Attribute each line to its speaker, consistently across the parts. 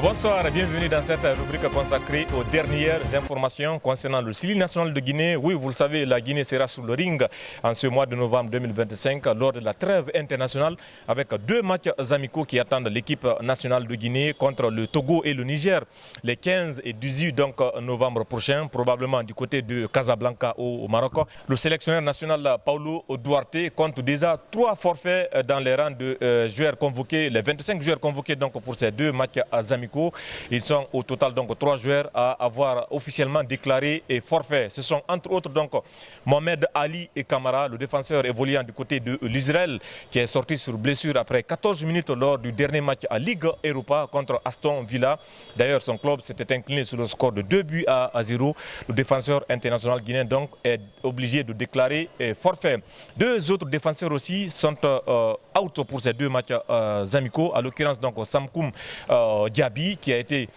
Speaker 1: Bonsoir et bienvenue dans cette rubrique consacrée aux dernières informations concernant le Syli national de Guinée. Oui, vous le savez, la Guinée sera sur le ring en ce mois de novembre 2025 lors de la trêve internationale avec deux matchs amicaux qui attendent l'équipe nationale de Guinée contre le Togo et le Niger les 15 et 18 novembre prochains, probablement du côté de Casablanca au Maroc. Le sélectionneur national Paulo Duarte compte déjà 3 forfaits dans les rangs de joueurs convoqués, les 25 joueurs convoqués donc pour ces deux matchs amicaux. Ils sont au total donc 3 joueurs à avoir officiellement déclaré forfait. Ce sont entre autres donc Mohamed Ali et Kamara, le défenseur évoluant du côté de l'Israël, qui est sorti sur blessure après 14 minutes lors du dernier match à Ligue Europa contre Aston Villa. D'ailleurs, son club s'était incliné sur le score de 2-0. Le défenseur international guinéen donc est obligé de déclarer forfait. 2 autres défenseurs aussi sont out pour ces deux matchs amicaux, à l'occurrence donc Samkoum Diaby qui a été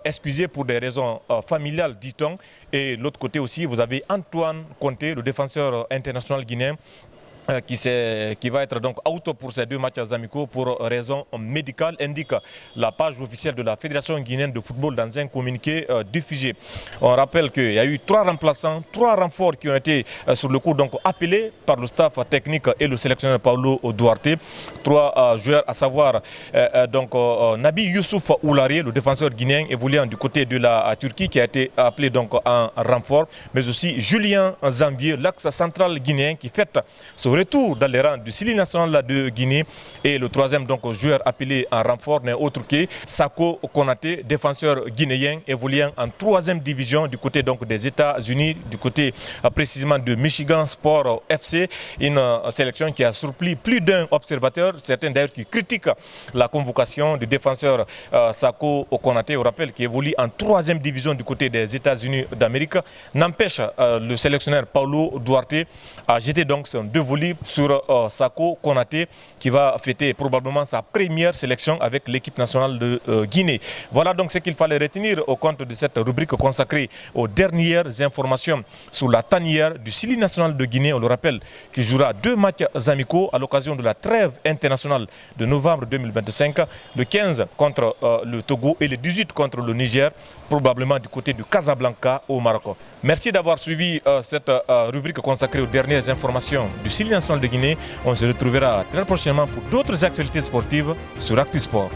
Speaker 1: excusé pour des raisons familiales, dit-on. Et de l'autre côté aussi, vous avez Antoine Conté, le défenseur international guinéen, qui va être donc out pour ces deux matchs amicaux pour raisons médicales, indique la page officielle de la Fédération guinéenne de football dans un communiqué diffusé. On rappelle qu'il y a eu 3 remplaçants, 3 renforts qui ont été sur le coup donc appelés par le staff technique et le sélectionneur Paulo Duarte. 3 joueurs, à savoir Nabi Youssouf Oulari, le défenseur guinéen évoluant du côté de la Turquie, qui a été appelé donc en renfort, mais aussi Julien Zambier, l'axe central guinéen, qui fête son retour dans les rangs du Syli national de Guinée. Et le troisième donc joueur appelé en renfort n'est autre que Sako Konaté, défenseur guinéen évoluant en 3e division du côté donc des États-Unis, du côté précisément de Michigan Sport FC, une sélection qui a surpris plus d'un observateur, certains d'ailleurs qui critiquent la convocation du défenseur Sako Konaté, on rappelle, qui évolue en 3e division du côté des États-Unis d'Amérique. N'empêche, le sélectionneur Paulo Duarte a jeté donc son dévolu sur Sako Konaté, qui va fêter probablement sa première sélection avec l'équipe nationale de Guinée. Voilà donc ce qu'il fallait retenir au compte de cette rubrique consacrée aux dernières informations sur la tanière du Syli national de Guinée. On le rappelle, qui jouera 2 matchs amicaux à l'occasion de la trêve internationale de novembre 2025, le 15 contre le Togo et le 18 contre le Niger, probablement du côté de Casablanca au Maroc. Merci d'avoir suivi cette rubrique consacrée aux dernières informations du Syli national de Guinée. On se retrouvera très prochainement pour d'autres actualités sportives sur Actu Sport.